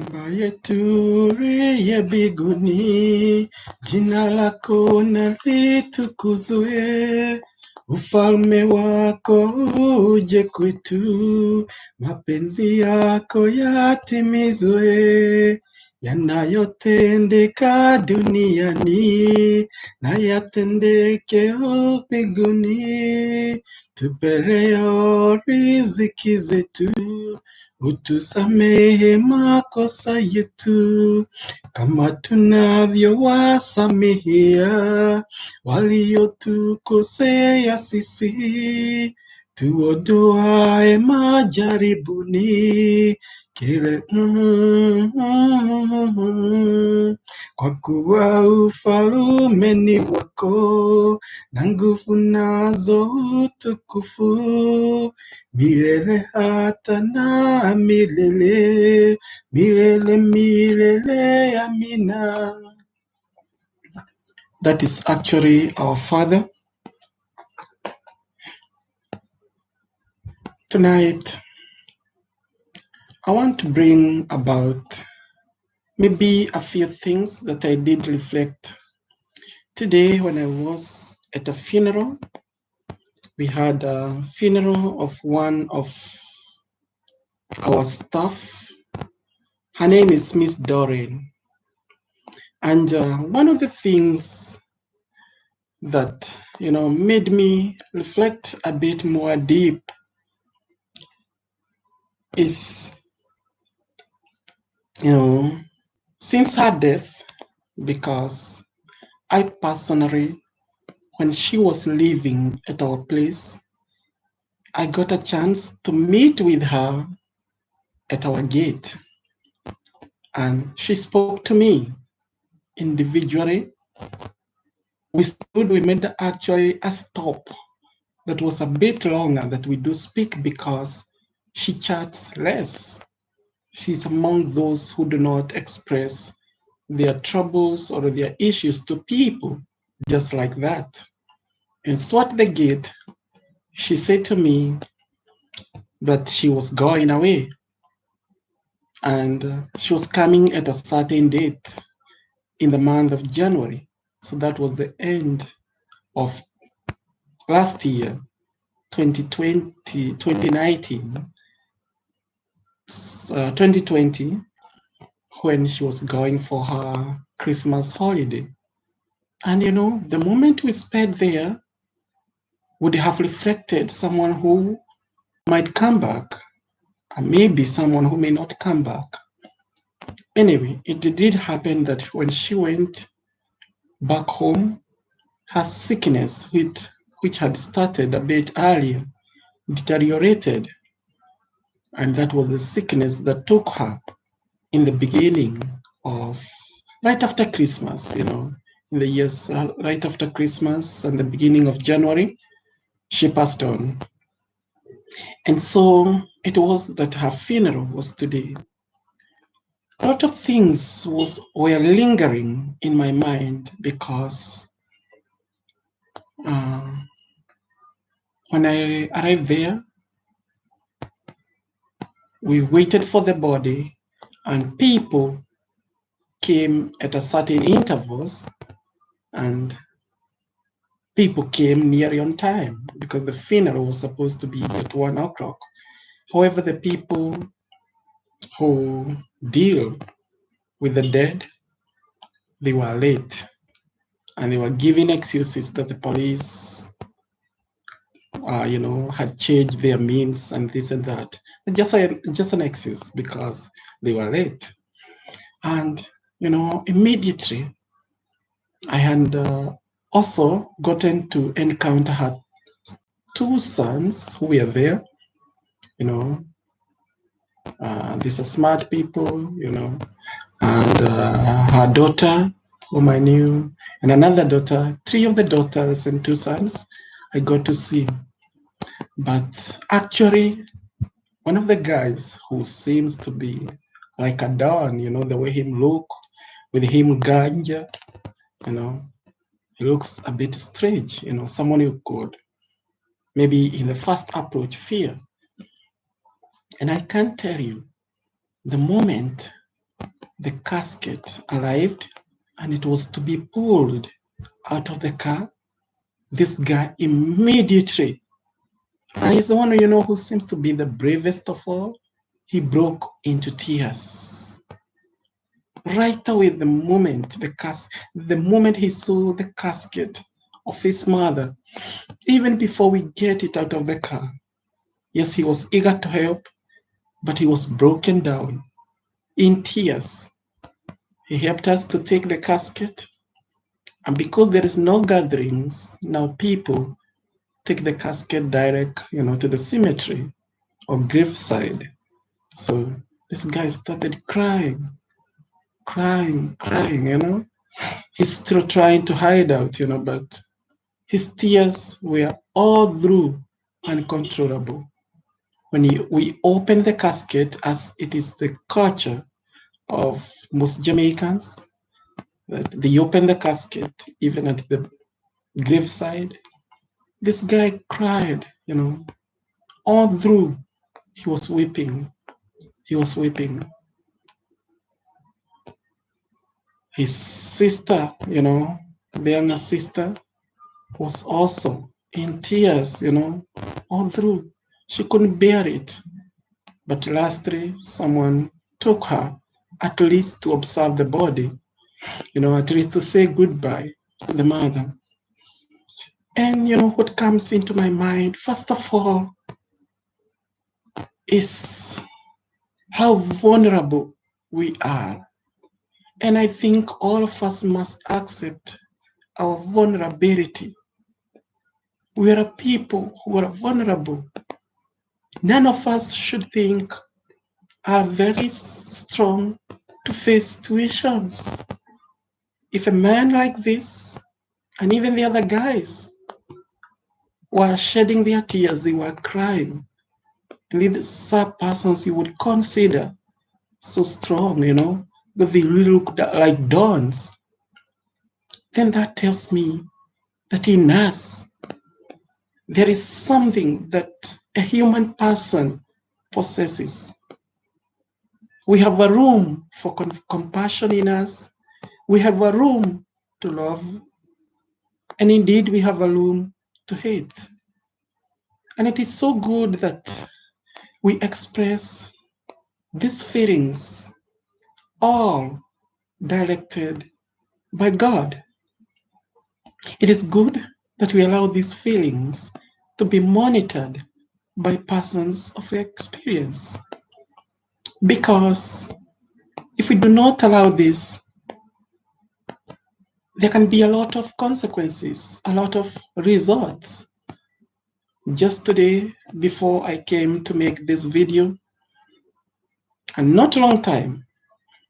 Baba yetu uliye mbinguni, jina lako na litukuzwe, ufalme wako uje kwetu, mapenzi yako yatimizwe, yanayotendeka duniani na yatendeke mbinguni. Tupe leo riziki zetu, utusamehe makosa yetu kama tunavyowasamehea waliotukosea sisi, tuondoe majaribuni kile kwa kuwa ufalme ni wako na nguvu nazo utukufu milele hata na milele, milele milele, amina. That is actually our Father. Tonight, I want to bring about maybe a few things that I did reflect. Today, when I was at a funeral, we had a funeral of one of our staff. Her name is Miss Doreen. And one of the things that, made me reflect a bit more deep is, since her death, because I personally, when she was living at our place, I got a chance to meet with her at our gate. And she spoke to me individually. We made actually a stop that was a bit longer that we do speak because she chats less. She's among those who do not express their troubles or their issues to people just like that. And so at the gate, she said to me that she was going away and she was coming at a certain date in the month of January. So that was the end of last year, 2020, when she was going for her Christmas holiday. And the moment we spent there would have reflected someone who might come back, and maybe someone who may not come back. Anyway, it did happen that when she went back home, her sickness, which had started a bit earlier, deteriorated. And that was the sickness that took her in the beginning of, right after Christmas, in the years right after Christmas and the beginning of January, she passed on. And so it was that her funeral was today. A lot of things were lingering in my mind because when I arrived there, we waited for the body and people came at a certain intervals and people came nearly on time because the funeral was supposed to be at 1 o'clock. However, the people who deal with the dead, they were late and they were giving excuses that the police had changed their means and this and that. Just an excuse because they were late. And, immediately I had also gotten to encounter her two sons who were there. These are smart people, and her daughter, whom I knew, and another daughter, three of the daughters and two sons I got to see. But actually, one of the guys who seems to be like a don, the way him look, with him ganja, he looks a bit strange, someone you could maybe in the first approach fear. And I can tell you, the moment the casket arrived and it was to be pulled out of the car, this guy immediately, and he's the one, who seems to be the bravest of all, he broke into tears. Right away, the moment he saw the casket of his mother, even before we get it out of the car, yes, he was eager to help, but he was broken down in tears. He helped us to take the casket, and because there is no gatherings, now people take the casket direct, to the cemetery or graveside. So this guy started crying. He's still trying to hide out, but his tears were all through uncontrollable. When we opened the casket, as it is the culture of most Jamaicans, that they open the casket even at the graveside. This guy cried, all through. He was weeping. His sister, the younger sister, was also in tears, all through. She couldn't bear it. But lastly, someone took her, at least to observe the body, at least to say goodbye to the mother. And what comes into my mind, first of all, is how vulnerable we are. And I think all of us must accept our vulnerability. We are people who are vulnerable. None of us should think are very strong to face situations. If a man like this, and even the other guys, were shedding their tears, they were crying, and these are persons you would consider so strong, but they really look like dons, then that tells me that in us, there is something that a human person possesses. We have a room for compassion in us. We have a room to love. And indeed, we have a room to hate. And it is so good that we express these feelings, all directed by God. It is good that we allow these feelings to be monitored by persons of experience. Because if we do not allow this, there can be a lot of consequences, a lot of results. Just today, before I came to make this video, and not a long time,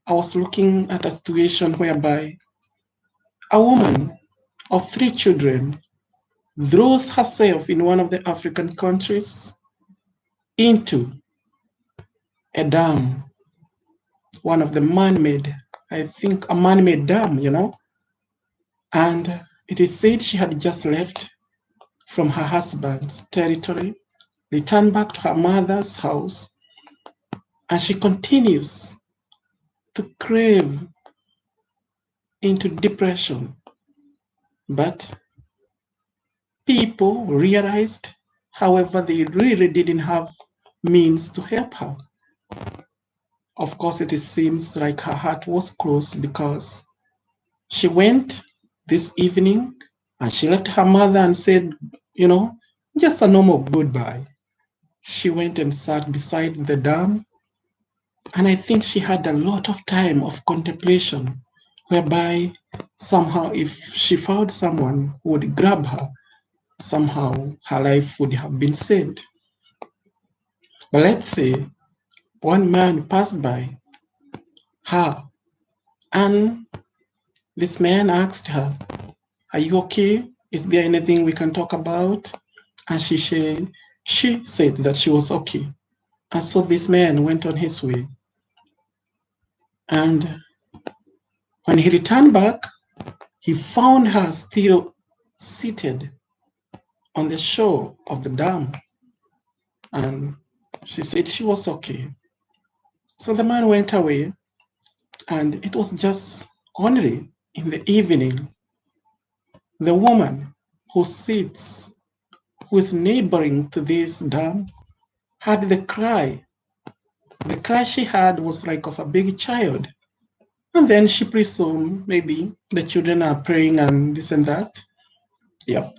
I was looking at a situation whereby a woman of 3 children throws herself in one of the African countries into a dam, one of the man-made, I think a man-made dam, and it is said she had just left from her husband's territory, returned back to her mother's house, and she continues to crave into depression. But people realized, however, they really didn't have means to help her. Of course, it seems like her heart was closed because she went this evening and she left her mother and said, just a normal goodbye. She went and sat beside the dam, and I think she had a lot of time of contemplation, whereby somehow if she found someone who would grab her, somehow her life would have been saved. But let's say one man passed by her, and this man asked her, "Are you okay? Is there anything we can talk about?" And she said that she was okay. And so this man went on his way. And when he returned back, he found her still seated on the shore of the dam. And she said she was okay. So the man went away. And it was just only in the evening, the woman who sits, who is neighboring to this dam, had the cry. The cry she had was like of a big child. And then she presumed maybe the children are praying and this and that. Yep.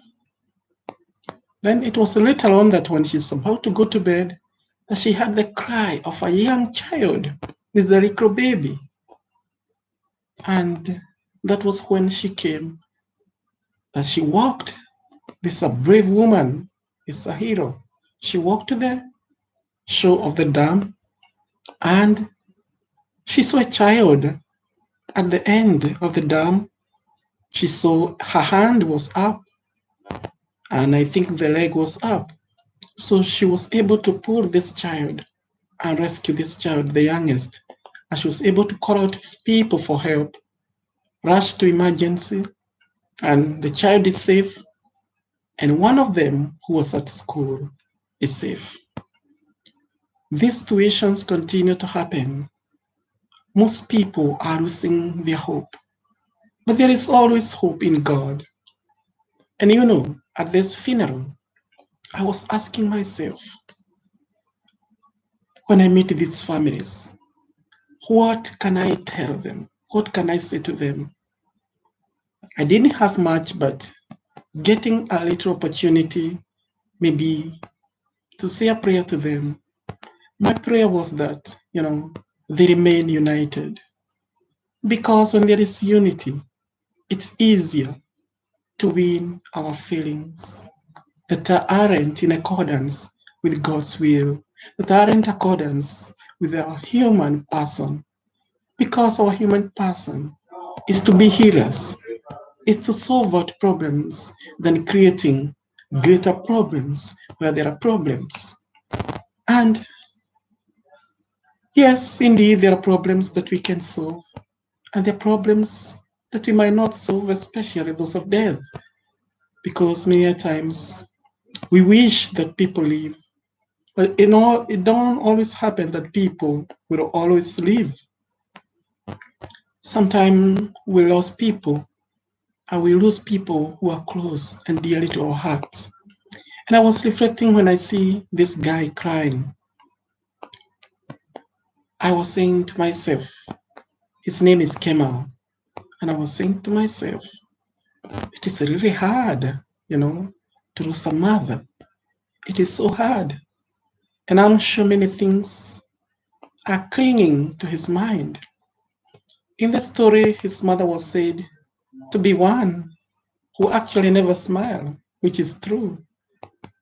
Then it was later on that when she's about to go to bed, that she had the cry of a young child, this little baby. And that was when she came, that she walked. This is a brave woman, is a hero. She walked to the shore of the dam and she saw a child at the end of the dam. She saw her hand was up and I think the leg was up. So she was able to pull this child and rescue this child, the youngest. And she was able to call out people for help, rush to emergency, and the child is safe. And one of them who was at school is safe. These situations continue to happen. Most people are losing their hope, but there is always hope in God. And you know, at this funeral, I was asking myself, when I meet these families, what can I tell them? What can I say to them? I didn't have much, but getting a little opportunity, maybe to say a prayer to them. My prayer was that, they remain united. Because when there is unity, it's easier to win our feelings that aren't in accordance with God's will, that aren't in accordance with our human person. Because our human person is to be healers, is to solve out problems than creating greater problems where there are problems. And yes, indeed, there are problems that we can solve, and there are problems that we might not solve, especially those of death, because many times we wish that people live, but it don't always happen that people will always live. Sometimes we lose people, and we lose people who are close and dearly to our hearts. And I was reflecting when I see this guy crying. I was saying to myself, his name is Kemal. And I was saying to myself, it is really hard, to lose a mother. It is so hard. And I'm sure many things are clinging to his mind. In the story, his mother was said to be one who actually never smiled, which is true.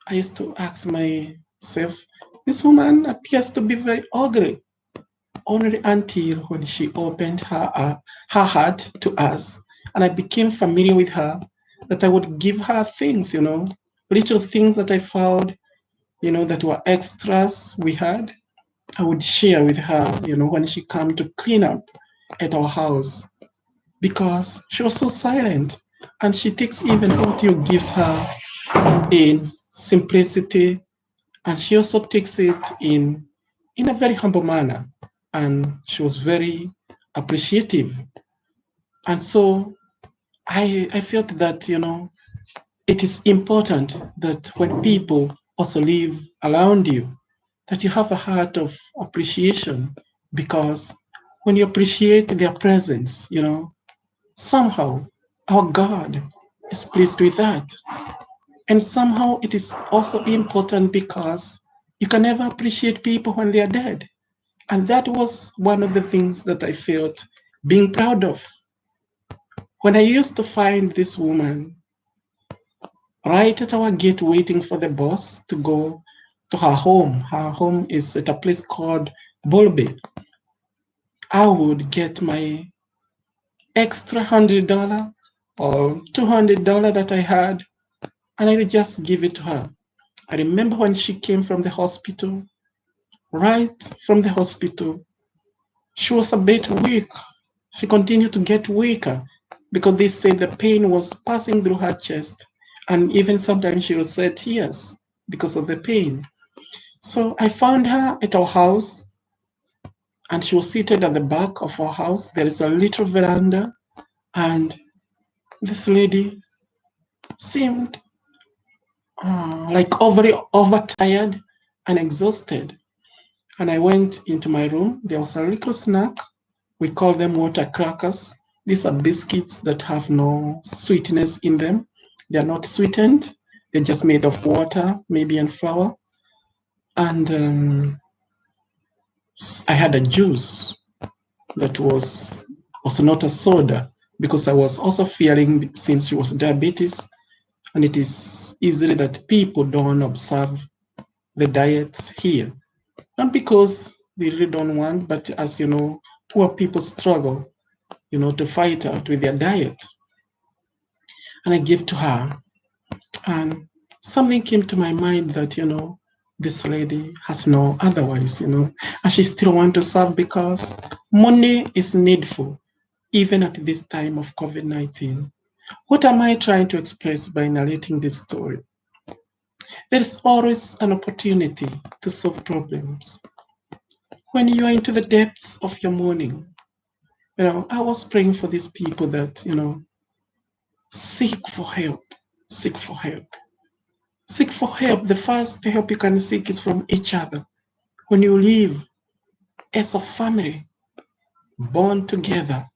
I used to ask myself, this woman appears to be very ugly, only until when she opened her heart to us, and I became familiar with her, that I would give her things, little things that I found, that were extras we had. I would share with her, when she came to clean up at our house, because she was so silent, and she takes even what you gives her in simplicity, and she also takes it in a very humble manner, and she was very appreciative. And so I felt that it is important that when people also live around you, that you have a heart of appreciation, because when you appreciate their presence, somehow our God is pleased with that. And somehow it is also important because you can never appreciate people when they are dead. And that was one of the things that I felt being proud of. When I used to find this woman right at our gate waiting for the bus to go to her home is at a place called Bolbe. I would get my extra $100 or $200 that I had, and I would just give it to her. I remember when she came from the hospital, right from the hospital, she was a bit weak. She continued to get weaker because they said the pain was passing through her chest. And even sometimes she would shed tears because of the pain. So I found her at our house and she was seated at the back of our house. There is a little veranda, and this lady seemed like overtired and exhausted. And I went into my room. There was a little snack. We call them water crackers. These are biscuits that have no sweetness in them. They're not sweetened. They're just made of water, maybe, and flour. And I had a juice that was also not a soda, because I was also fearing, since it was diabetes, and it is easily that people don't observe the diet here. Not because they really don't want, but as you know, poor people struggle, to fight out with their diet. And I gave to her, and something came to my mind that, this lady has no otherwise, and she still want to serve because money is needful, even at this time of COVID-19. What am I trying to express by narrating this story? There is always an opportunity to solve problems. When you are into the depths of your mourning, I was praying for these people that, seek for help, seek for help. Seek for help. The first help you can seek is from each other. When you live as a family, born together,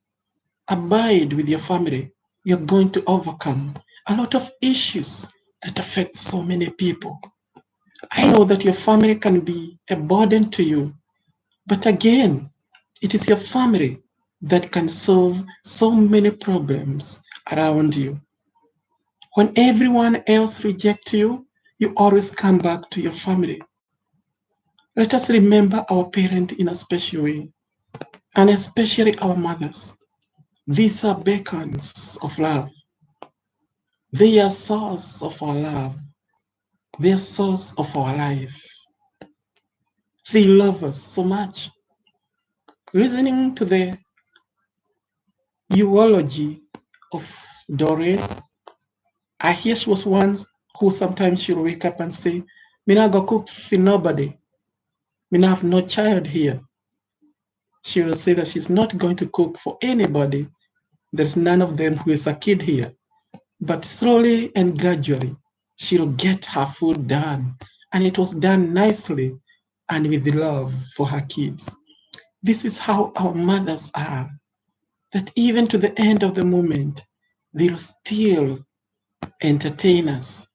abide with your family, you're going to overcome a lot of issues that affect so many people. I know that your family can be a burden to you, but again, it is your family that can solve so many problems around you. When everyone else rejects you, you always come back to your family. Let us remember our parents in a special way, and especially our mothers. These are beacons of love. They are source of our love. They are source of our life. They love us so much. Listening to the eulogy of Doreen, I hear she was once who sometimes she'll wake up and say, "Me not go cook for nobody. Me not have no child here." She will say that she's not going to cook for anybody. There's none of them who is a kid here. But slowly and gradually, she'll get her food done. And it was done nicely and with love for her kids. This is how our mothers are, that even to the end of the moment, they'll still entertain us.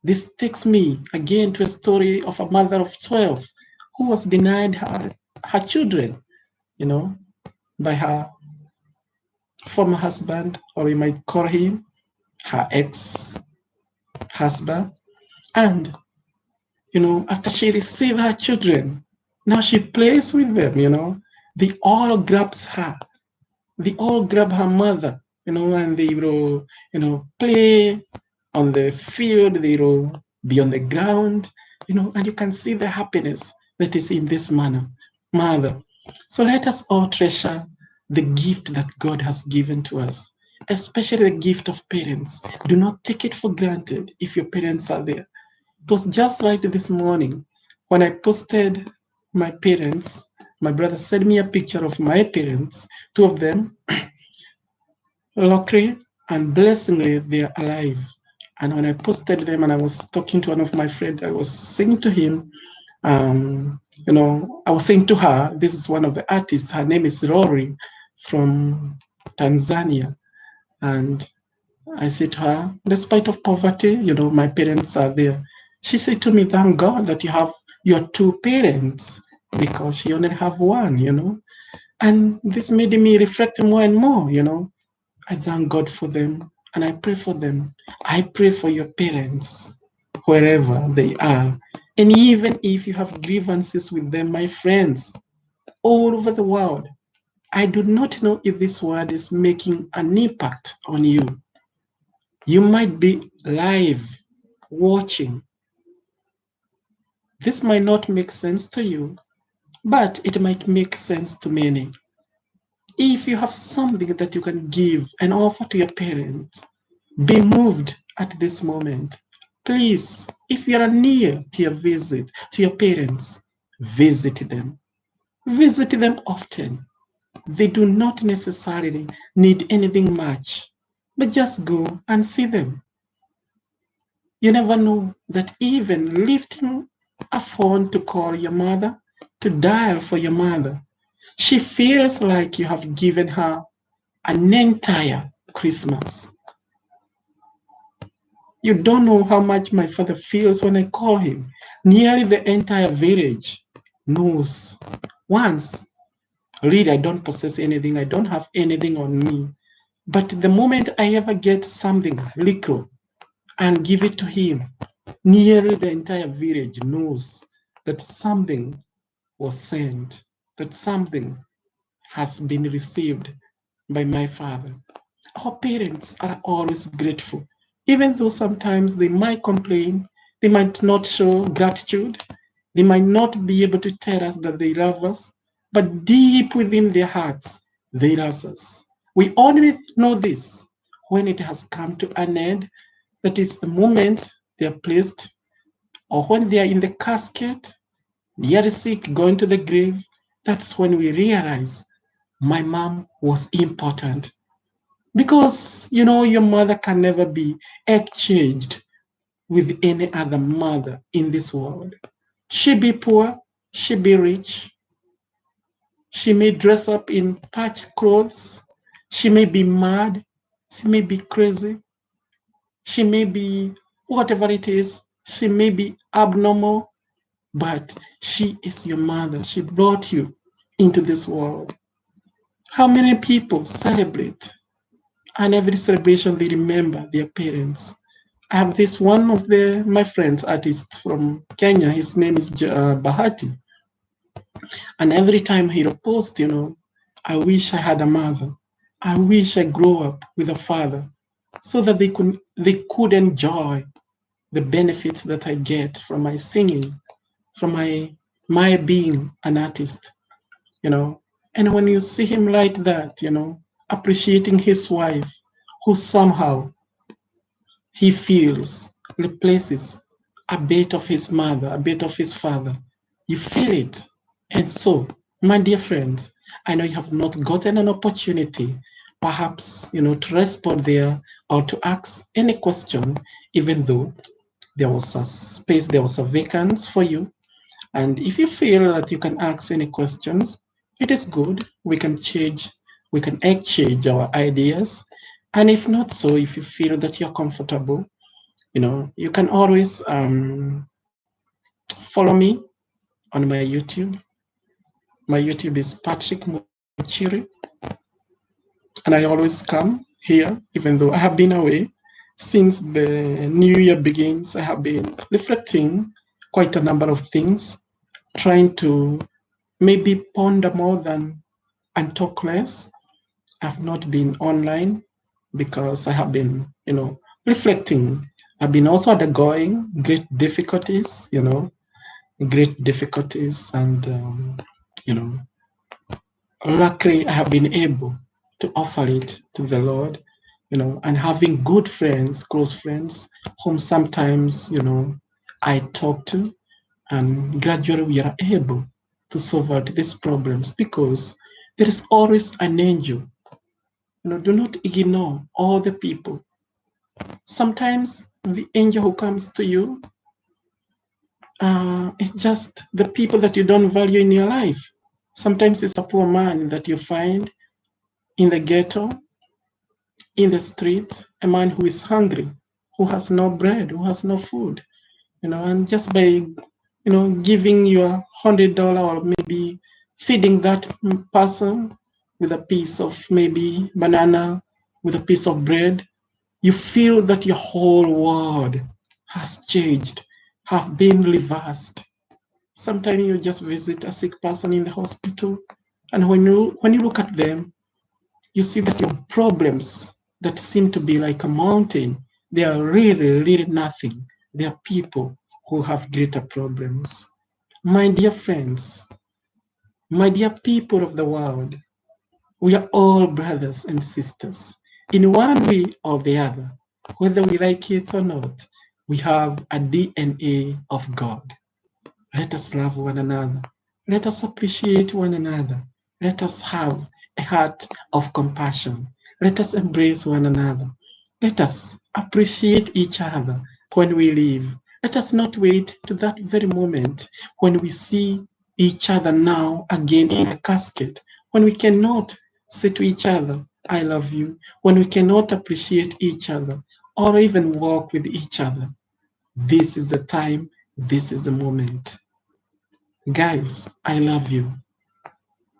This takes me again to a story of a mother of 12 who was denied her children, by her former husband, or you might call him her ex-husband. And, after she received her children, now she plays with them. They all grabs her. They all grab her mother, and they will, play on the field, they will be on the ground, and you can see the happiness that is in this mother. So let us all treasure the gift that God has given to us, especially the gift of parents. Do not take it for granted if your parents are there. It was just like this morning when I posted my parents. My brother sent me a picture of my parents, two of them. Luckily and blessingly, they are alive. And when I posted them and I was talking to one of my friends, I was saying to him, I was saying to her, this is one of the artists, her name is Rory from Tanzania. And I said to her, despite of poverty, my parents are there. She said to me, thank God that you have your two parents, because she only have one. And this made me reflect more and more. I thank God for them and I pray for them. I pray for your parents, wherever they are. And even if you have grievances with them, my friends, all over the world, I do not know if this word is making an impact on you. You might be live watching. This might not make sense to you, but it might make sense to many. If you have something that you can give and offer to your parents, be moved at this moment. Please, if you are near to your parents, visit them. Visit them often. They do not necessarily need anything much, but just go and see them. You never know that even lifting a phone to call your mother, to dial for your mother, she feels like you have given her an entire Christmas. You don't know how much my father feels when I call him. Nearly the entire village knows. Once, really, I don't possess anything, I don't have anything on me. But the moment I ever get something little and give it to him, nearly the entire village knows that something was sent, that something has been received by my father. Our parents are always grateful, even though sometimes they might complain, they might not show gratitude, they might not be able to tell us that they love us, but deep within their hearts, they love us. We only know this when it has come to an end, that is the moment they are placed, or when they are in the casket, nearly sick, going to the grave. That's when we realize my mom was important. Because, your mother can never be exchanged with any other mother in this world. She be poor, she be rich, she may dress up in patched clothes, she may be mad, she may be crazy, she may be whatever it is, she may be abnormal, but she is your mother. She brought you into this world. How many people celebrate, and every celebration they remember their parents? I have this one of my friends, artist from Kenya. His name is Bahati, and every time he posts, I wish I had a mother. I wish I grew up with a father, so that they could enjoy the benefits that I get from my singing, from my being an artist. you know. And when you see him like that, appreciating his wife, who somehow he feels replaces a bit of his mother, a bit of his father, you feel it. And so, my dear friends, I know you have not gotten an opportunity, perhaps, to respond there or to ask any question, even though there was a space, there was a vacancy for you. And if you feel that you can ask any questions, it is good. We can exchange our ideas. And if not so, if you feel that you're comfortable, you can always follow me on my YouTube. My YouTube is Patrick Muchiri. And I always come here, even though I have been away since the new year begins. I have been reflecting quite a number of things, trying to maybe ponder more than and talk less. I've not been online because I have been, reflecting. I've been also undergoing great difficulties, and you know, luckily I have been able to offer it to the Lord, and having good friends, close friends, whom sometimes, I talk to, and gradually we are able to solve out these problems, because there is always an angel. Do not ignore all the people. Sometimes the angel who comes to you is just the people that you don't value in your life. Sometimes it's a poor man that you find in the ghetto, in the street, a man who is hungry, who has no bread, who has no food, and just by, giving you $100, or maybe feeding that person with a piece of maybe banana, with a piece of bread, you feel that your whole world has changed, have been reversed. Sometimes you just visit a sick person in the hospital, and when you look at them, you see that your problems that seem to be like a mountain, they are really, really nothing. They are people who have greater problems. My dear friends, my dear people of the world, we are all brothers and sisters. In one way or the other, whether we like it or not, we have a DNA of God. Let us love one another. Let us appreciate one another. Let us have a heart of compassion. Let us embrace one another. Let us appreciate each other when we live. Let us not wait to that very moment when we see each other now again in a casket, when we cannot say to each other, I love you, when we cannot appreciate each other or even walk with each other. This is the time, this is the moment. Guys, I love you.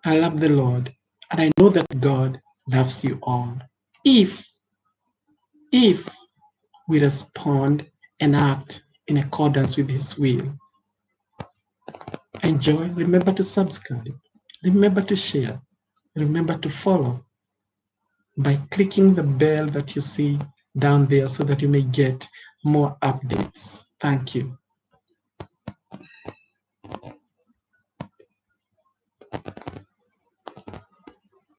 I love the Lord, and I know that God loves you all. If if we respond and act in accordance with His will. Enjoy. Remember to subscribe. Remember to share. Remember to follow by clicking the bell that you see down there so that you may get more updates. Thank you.